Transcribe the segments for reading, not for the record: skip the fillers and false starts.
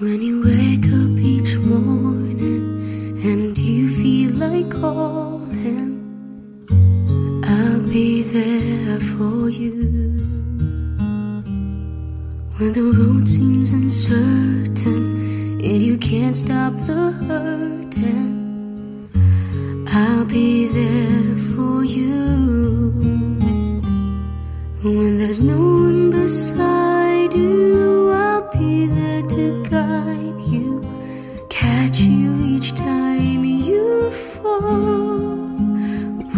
When you wake up each morning and you feel like calling, I'll be there for you. When the road seems uncertain and you can't stop the hurting, I'll be there for you. When there's no one beside you, I'll be there to guide you, catch you each time you fall.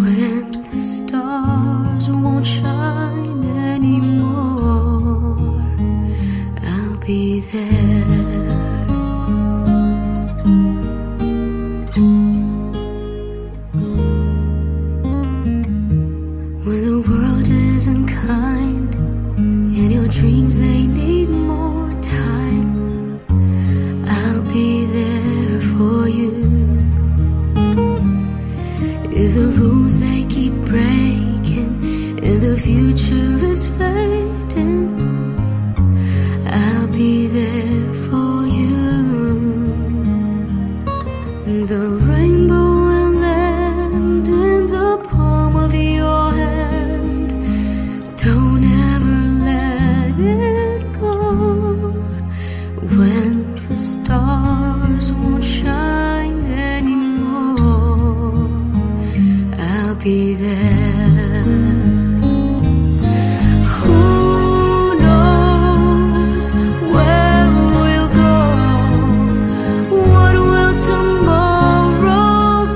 When the stars won't shine anymore, I'll be there. When the world isn't kind and your dreams, they need more time, I'll be there for you. If the rules they keep breaking and the future is fading, I'll be there for you. The rainbow will land in the palm of your hand. Don't ever let it go. When the stars won't shine anymore, I'll be there. Who knows where we'll go? What will tomorrow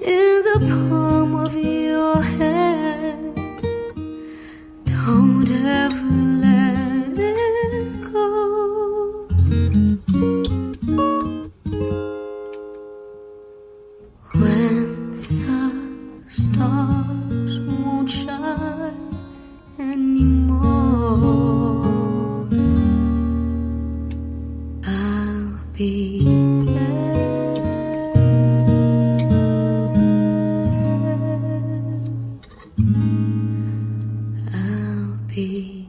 in the palm of your hand. Don't ever let it go. When the stars won't shine anymore, I'll be there. I'll be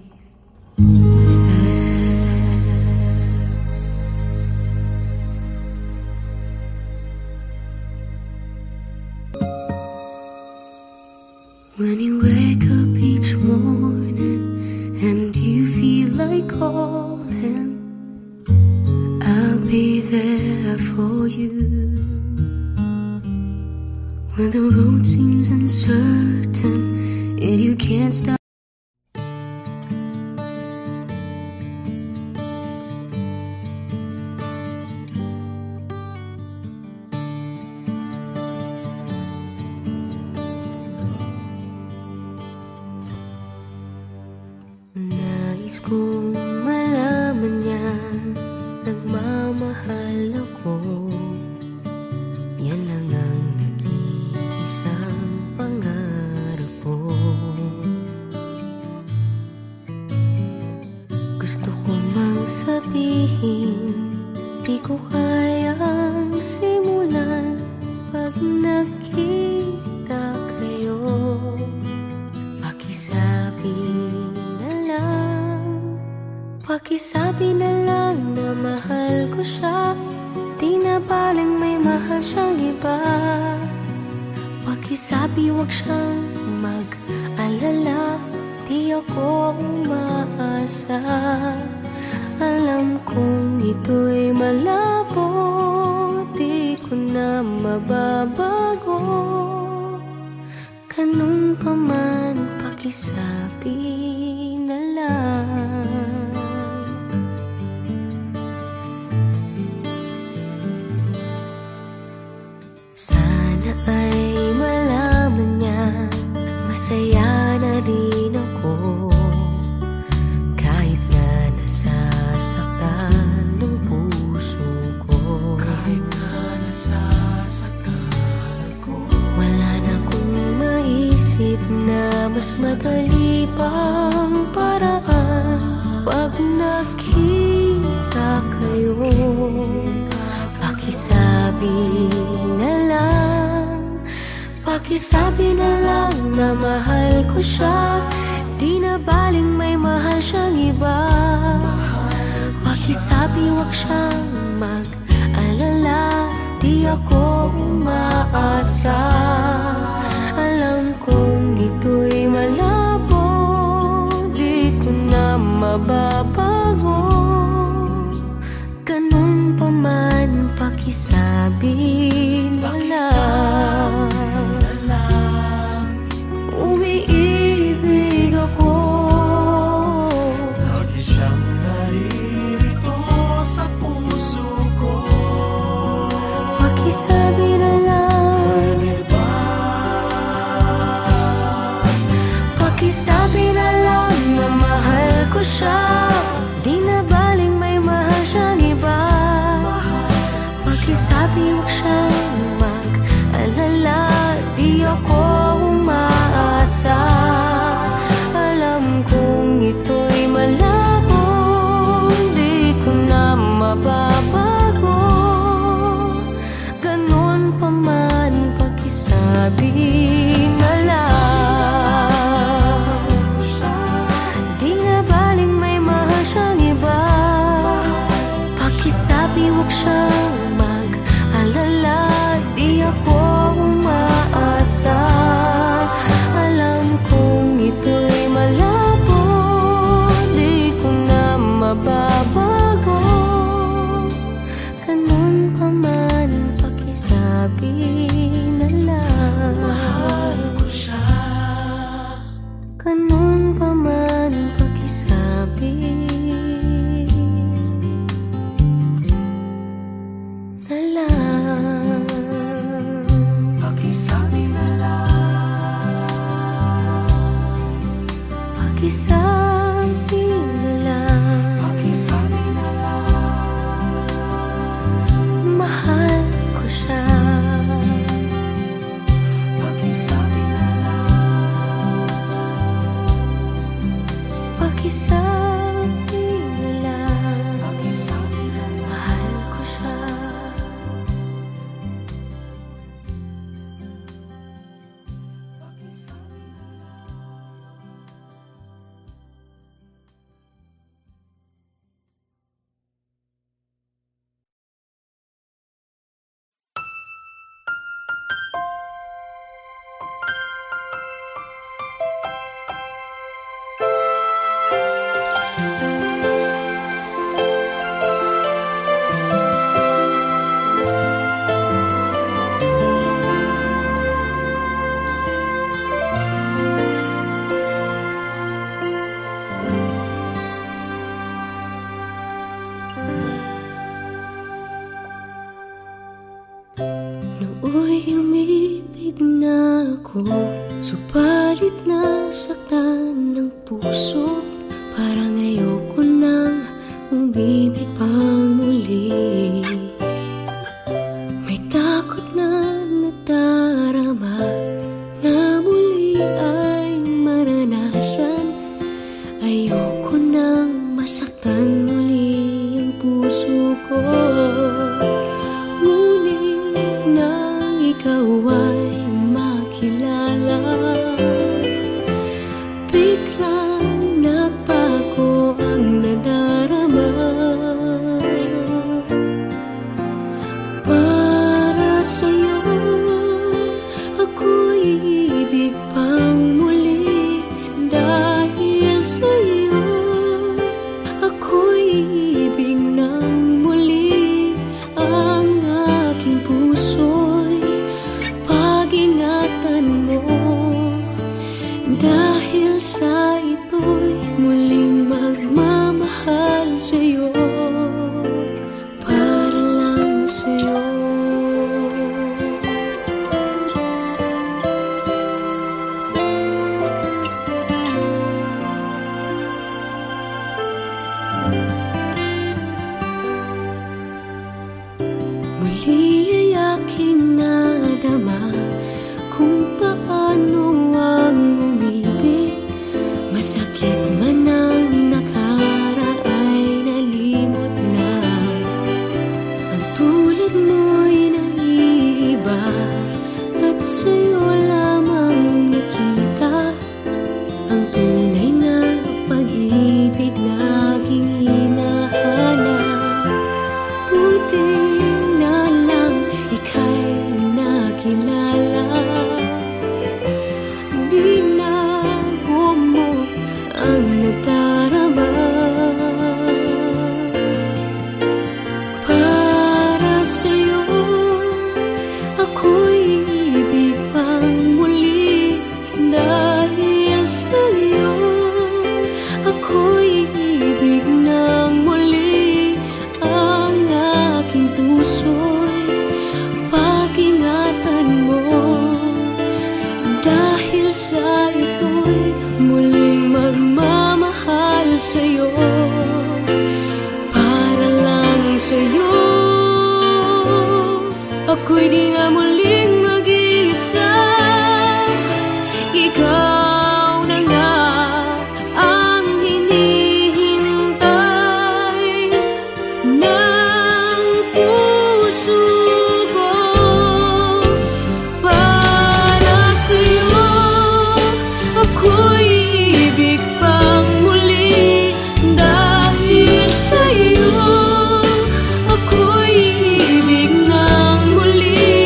when you wake up each morning and you feel like calling, I'll be there for you. When the road seems uncertain and you can't stop. Nais kong malaman niya, nagmamahal ako. Yan lang ang nag-iisang pangarap ko. Gusto ko mang sabihin, di ko kayang simulan pag nakita kayo. Pakisabi na lang na mahal ko siya, di na baling may mahal siyang iba. Pakisabi wag siyang mag-alala, di ako umaasa. Alam kong ito'y malabo, di ko na mababago. Ganun pa man, pakisabi na lang. Sana ay malaman niya, masaya na rin ako. Kahit na nasasaktan ng puso ko. Kahit na nasasaktan ko. Wala na akong maisip na mas madali pang paraan. Pag nakita kayo, pakisabi na lang, pakisabi na lang na mahal ko siya, di na baling may mahal siyang iba. Pakisabi wag siyang mag-alala, di ako umaasa. Alam kong ito'y malabo, di ko na mababago. Ganun pa man, pakisabi na lang. Umiibig ako, lagi siyang naririto sa puso ko. Pakisabi na lang, pwede ba na ako, subalit nasaktan ng puso. Parang ayoko nang umibig pang muli. May takot na nadarama na muli ay maranasan. Ayoko nang masaktan muli ang puso ko. Ngunit nang ikaw ay makilala, biglang nagbago ang nadarama. Para sa'yo ako'y ibig pang muli. Dahil sa'yo ako'y ibig ng muli. Ang aking puso'y pag-ingatan mo. Dahil sa ito'y muling magmamahal sa'yo, para lang sa'yo. Muli ay aking nadama kung paano ang umibig. Masakit man ang nakaraan nalimot na. Ang tulad mo'y naiiba at sa'yo lamang nakita ang tunay na pag-ibig na aking hinahanap. Buti na lang ika'y nakilala. Binago mo ang nadarama. Para sa'yo ako'y ibig pang muli. Dahil sa'yo ako'y ibig ng muli. Ang aking puso'y pag-ingatan mo. Dahil sa ito'y muling magmamahal sa'yo, para lang sa'yo. Ako'y di nga muling mag-iisa. Ikaw na nga ang hinihintay ng puso ko. Para sa'yo ako'y ibig pang muli. Dahil sa'yo ako'y ibig ng muli.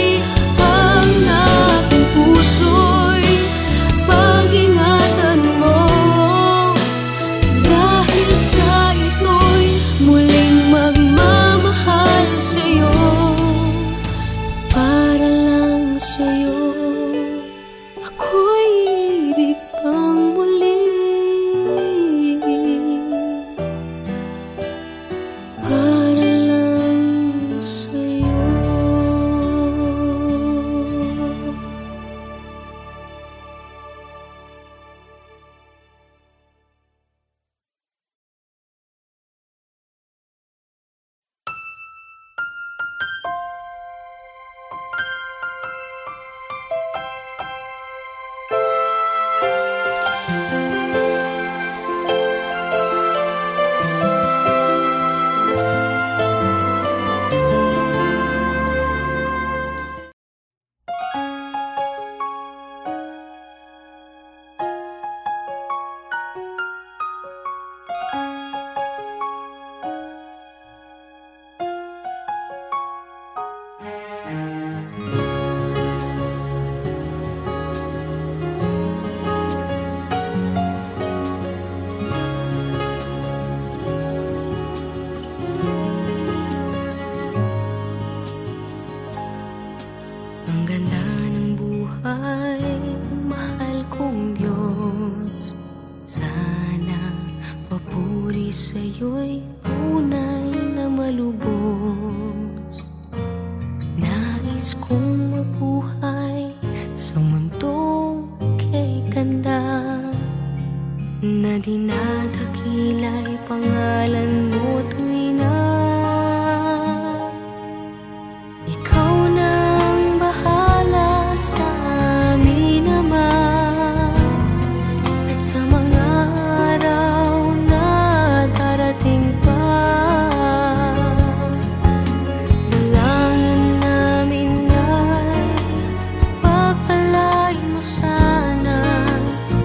dinadakila'y pangalan mo tuwi na. Ikaw nang bahala sa amin naman, at sa mga araw na darating pa, dalangin namin ay pagpalain mo sana.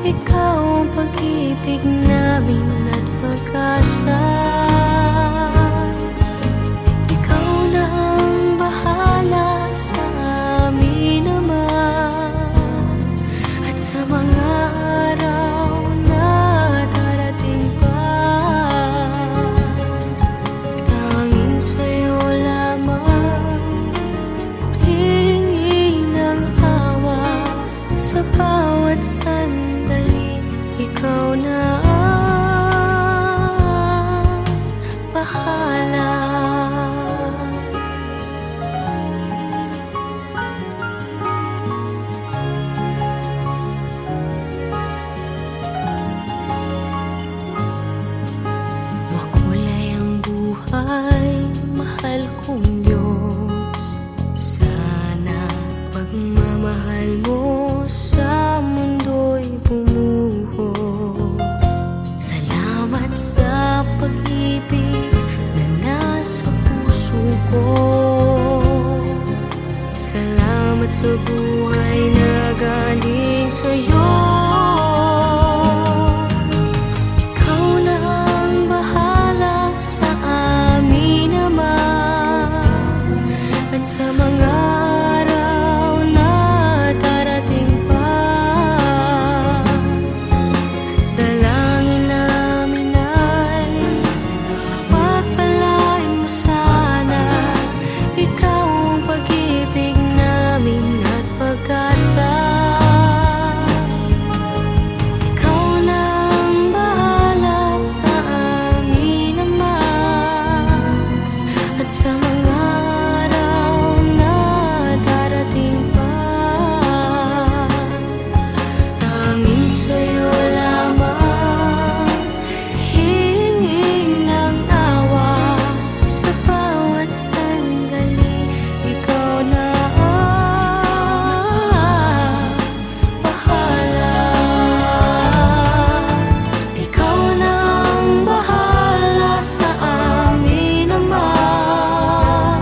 Ikaw ang pag-ibig namin at pag-asa. Ikaw na ang bahala sa amin naman, at sa mga araw na darating pa, tanging sa'yo lamang hihingi ng awa sa bawat sandali. Ikaw na ang bahala. Makulay ang buhay, mahal kong Diyos. Sana pagmamahal mo sa mundo'y bumuhos. Salamat sa pag-ibig na nasa puso ko. Salamat sa buhay na galing sa'yo. Ikaw na ang bahala sa amin naman, at sa mga araw na darating pa, dalangin namin ay pagpalain mo sana. Ikaw ang pag-ibig namin at pag-asa. Ikaw na ang bahala sa amin naman, at sa mga araw na darating pa, tanging sa'yo lamang hihingi ng awa sa bawat sandali. Ikaw na ang bahala. Ikaw na ang bahala sa amin naman,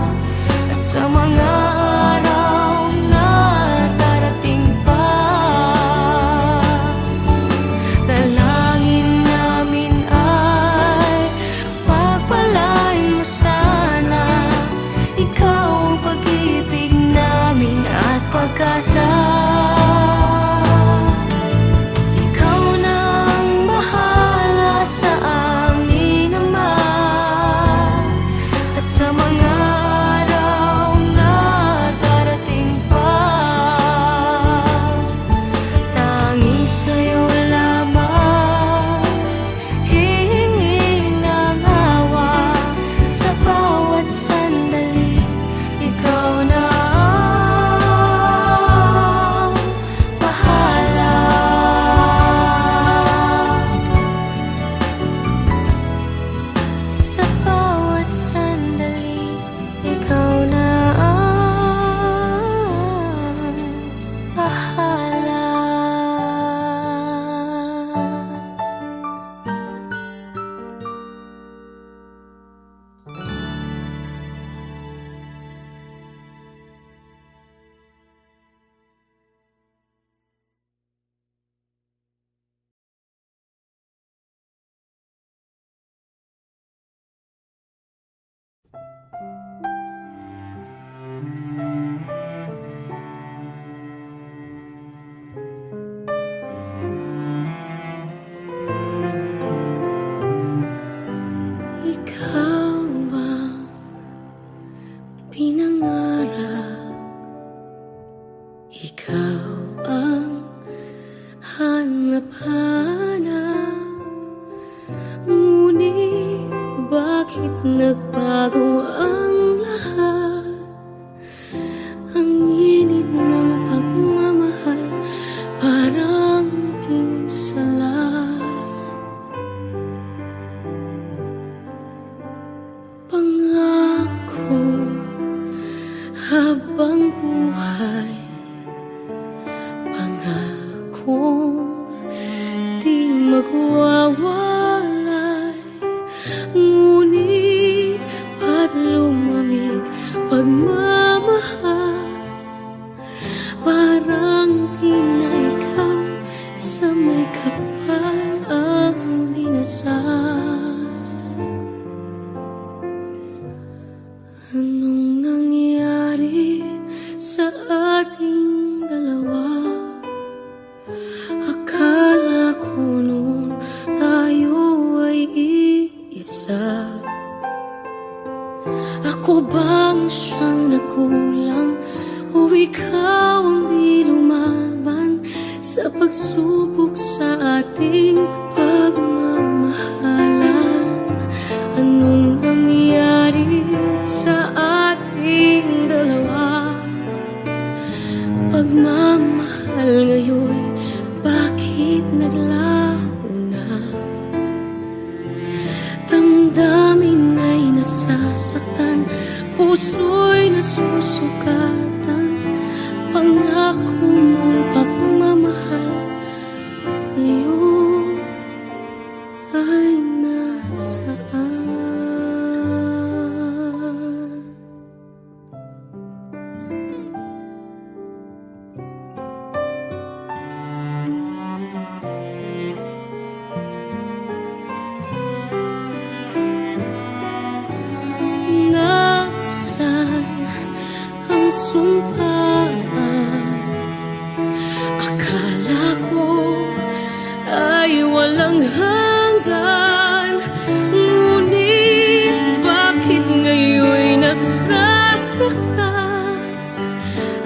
at sa mga araw na darating pa, dalangin namin ay pagpalain mo sana. Ikaw ang pag-ibig namin at pag-asa. Ikaw na ang bahala sa amin naman, at sa mga araw na darating pa, tanging sa'yo lamang hihingi ng awa sa bawat sandali. Ikaw na ang bahala. Sa bawat sandali, ikaw na ang bahala. Ikaw ang pinangarap, ikaw ang hanap-hanap. Ngunit bakit nagbago ang lahat? Ang init ng pagmamahal parang naging salat. kong di magwawalay. Ngunit ba't lumamig pagmamahal? Parang di na ikaw sa may kapal ang dinasal. Anong nangyari sa ating dalawa? Akala ko noon tayo ay iisa. Ako bang siyang nagkulang o ikaw ang di lumaban sa pagsubok sa ating pagmamahalan? Anong nangyari sa ating dalawa? Pagmamahal ngayon, bakit naglaho na? Damdamin ay nasasaktan, puso'y nasusukatan. Pangako mong pagmamahal ngayon ay nasaan? Nasaan ang sumpaan? Akala ko ay walang hanggan. Ngunit bakit ngayon'y nasasaktan?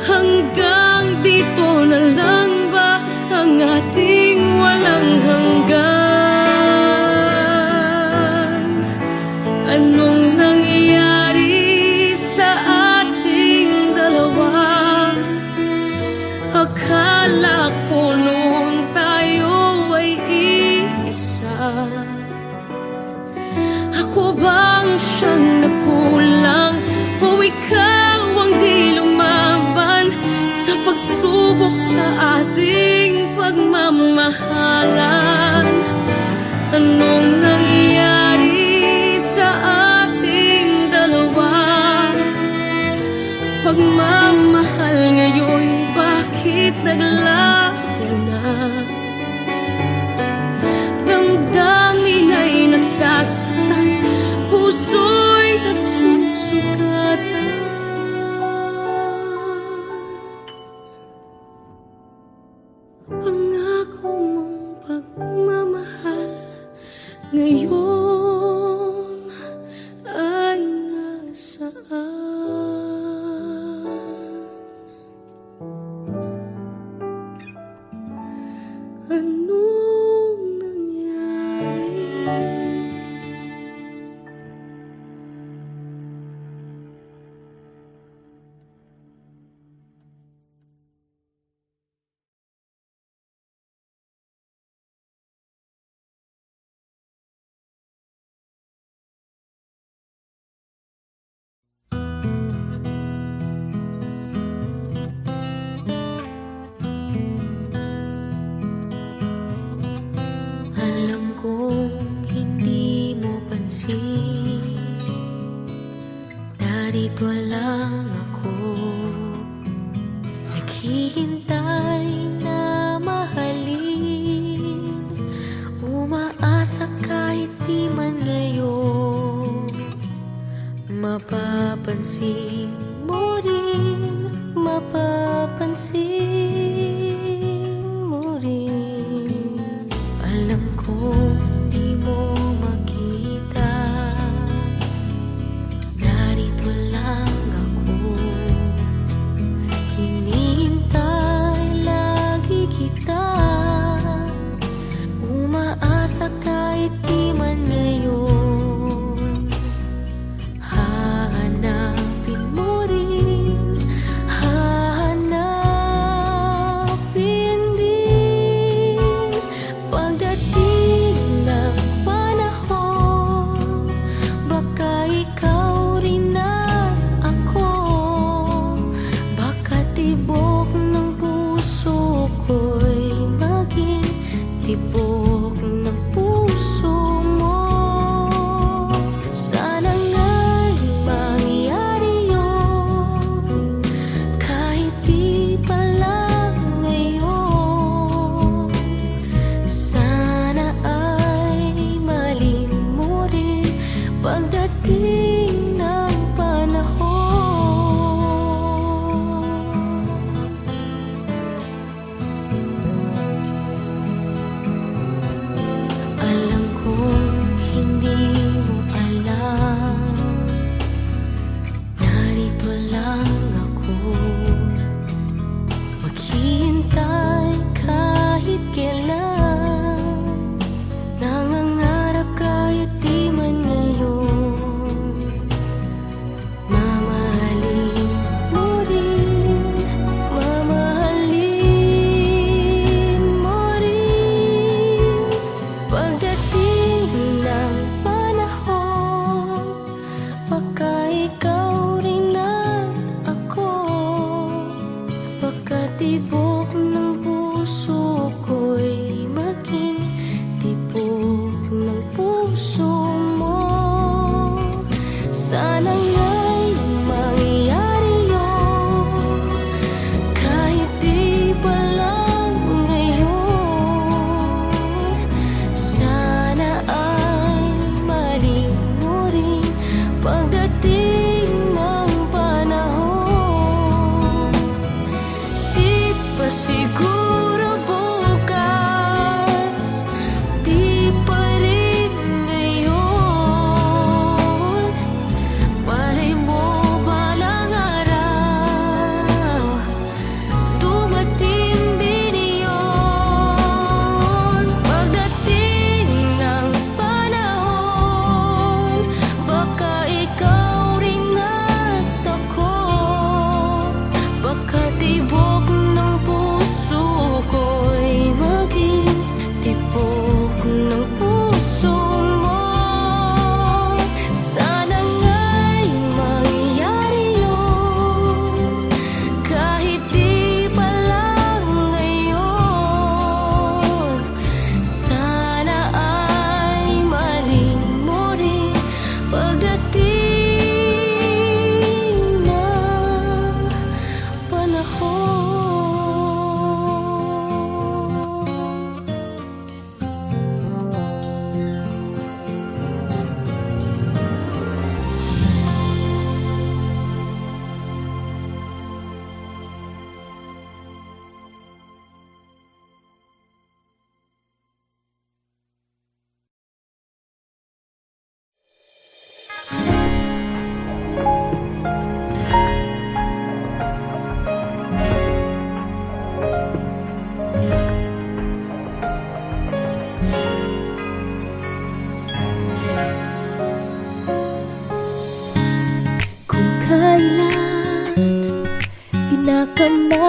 Hanggang dito na lang ba ang ating walang hanggan? Anong nangyari sa ating dalawa? Akala ko noon tayo ay iisa. Ako bang siyang nagkulang o ikaw ang di lumaban sa pagsubok sa ating pagmamahalan? Anong nangyari sa ating dalawa? Pagmamahal ngayon, bakit naglaho na? Damdamin ay nasasaktan, puso'y nasusukatan. Pangako mong pagmamahal ngayon ay nasaan? Anong nangyari?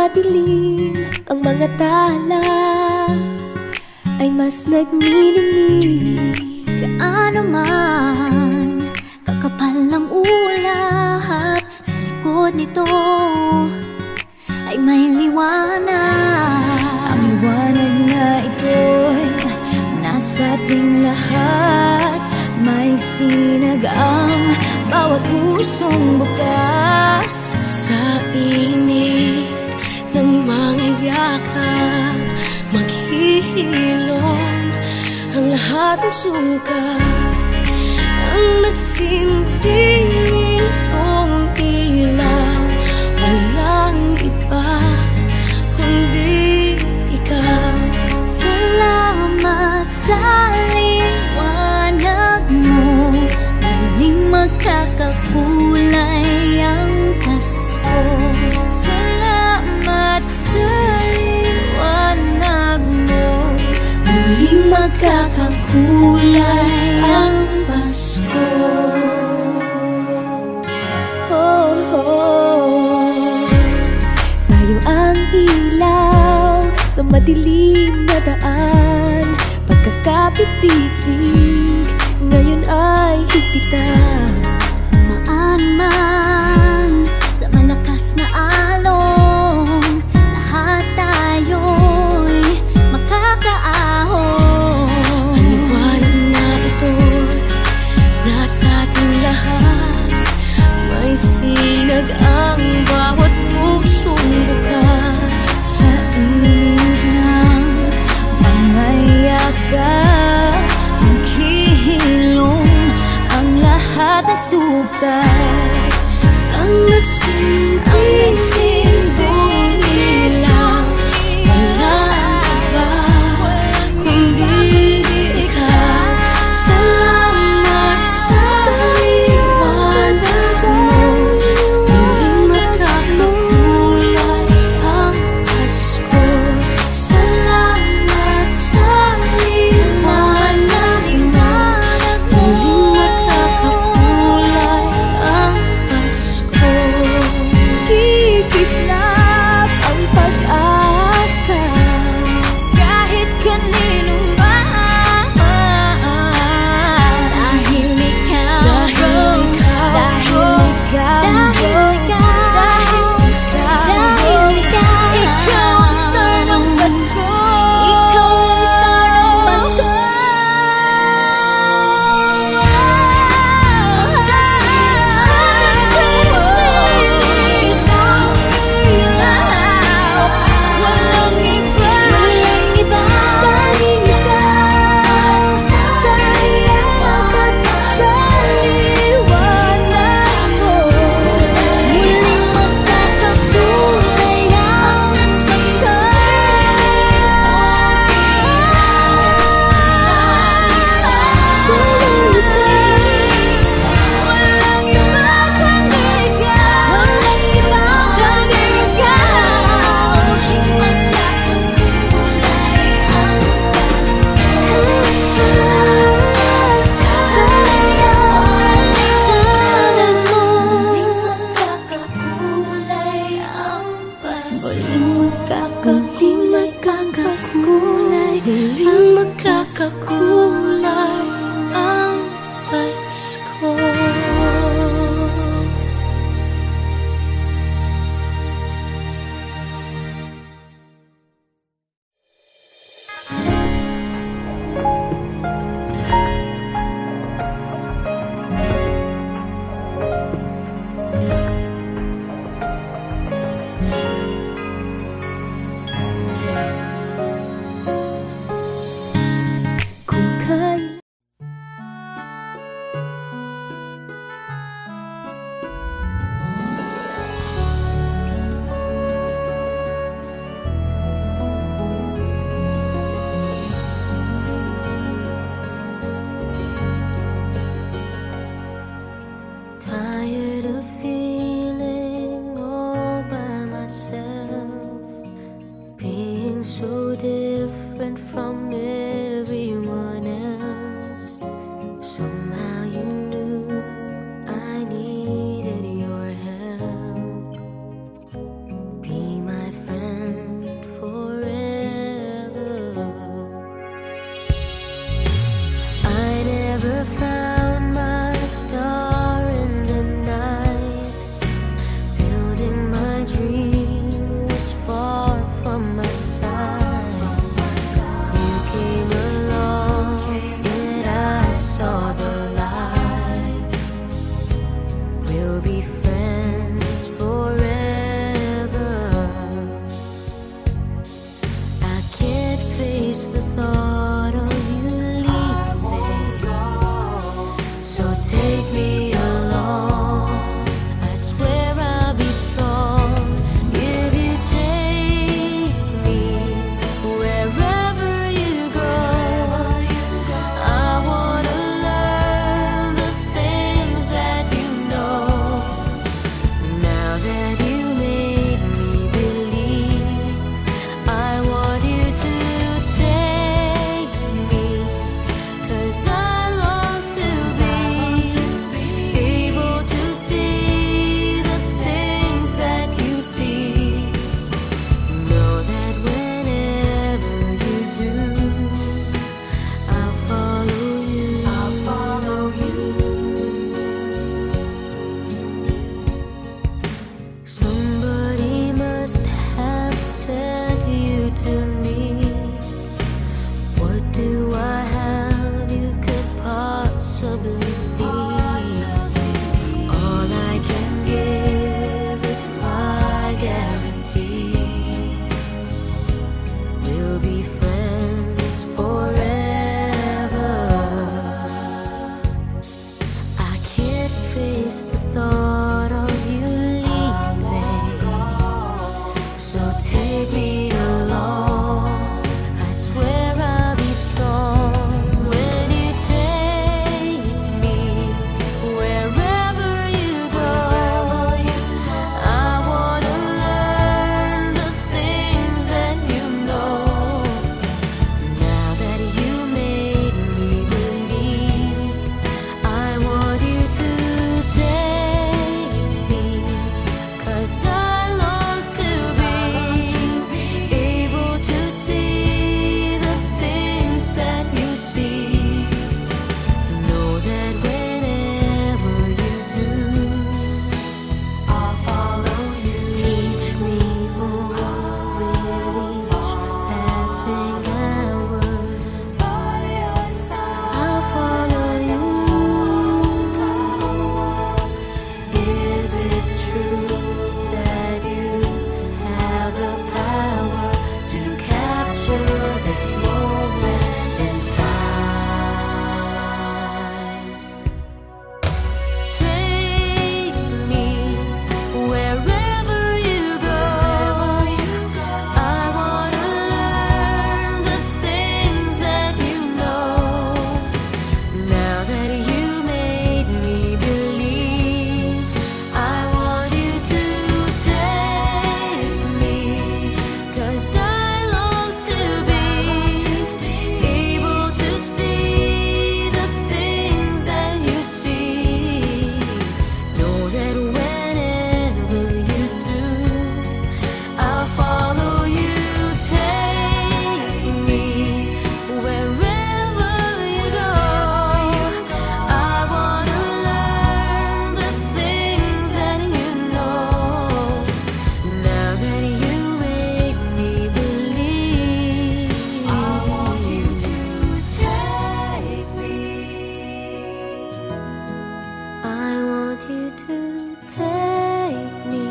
madilim ang mga tala ay mas nagniningnig. Gaano man kakapal ang ulap, sa likod nito ay may liwanag. Ang liwanag na ito'y nasa ating lahat. May sinag ang bawat pusong bukas. Sa init ng mga yakap, maghihilom ang lahat ng sukat. Ang nagsintingin kong ilaw, walang iba kundi ikaw. Salamat sa liwanag mo, muling magkakakulay ang Pasko. Salamat sa liwanag mo, muling magkakakulay ang Pasko. Oh, oh. Tayo ang ilaw sa madilim na daan. Pagkakapit-bisig ngayon ay higpitan. Umaan man sa malakas na alon, lahat tayo'y makakaahon. Ang liwanag na ito nasa ating lahat. May sinag ang bawat pusong bukas. Sa init ng mga yakap, maghihilom ang lahat ng sukat. Ang nagsinding ilaw, walang iba kundi ikaw. Salamat sa liwanag mo, muling magkakakulay ang Pasko. Salamat sa liwanag mo, muling magkakakulay ang Pasko. Kikislap ang pag-asa kahit kanino man. Dahil ikaw, dahil ikaw, ikaw ang star ng Pasko. Ikaw ang star ng Pasko. Walang iba, walang iba dahil ikaw. Sa liwanag, sa liwanag mo, muling magkakakulay ang Pasko. Walang iba kundi ikaw. Walang iba kundi ikaw. Muling magkakakulay ang Pasko. Sa liwanag mo, muling magkakakulay ang Pasko. Muling magkakakulay, muling magkakakulay ang Pasko. Kung kailan tired of feeling all by myself, being so different from everyone else. Somehow you knew I needed your help. Be my friend. be friends forever. I can't face the thought of you leaving, so take me along. I swear I'll be strong when you take me wherever you go. I wanna learn the things that you know. Now that you made me believe, I want you to take me, 'cause I long to be able to see the things that you see. Know that whenever you do, I'll follow you. Teach me more with each passing hour. By your side, I'll follow you. Is it true that you have the power to capture this moment in time? Take me wherever you go. I wanna learn the things that you know. Now that you made me believe, I want you to take me, 'cause I long to be able to see the things that you see. Know that whenever you do, I'll follow you. Take me wherever you go. I wanna learn the things that you know. Now that you make me believe, I want you to take me. I want you to take me.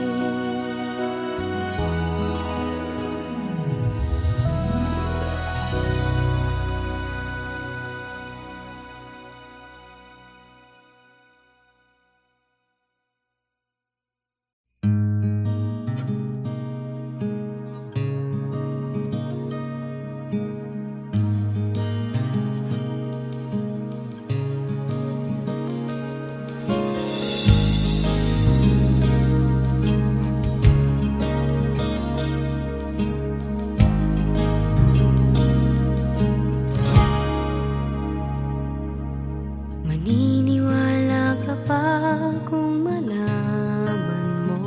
Maniniwala ka ba kung malaman mo,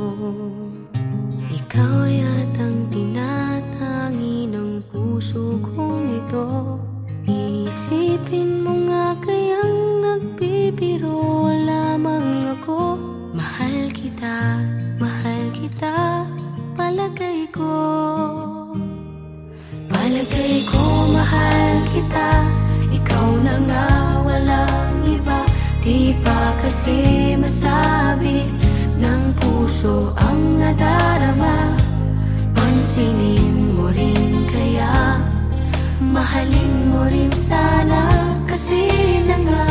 ikaw yatang tinatangi ng puso kong ito? Isipin mo nga kayang nagbibiro lamang ako. Mahal kita, palagay ko. Palagay ko mahal kita, ikaw na nga walang iba. Di pa kasi masabi ng puso ang nadarama. Pansinin mo rin kaya, mahalin mo rin sana, kasi na nga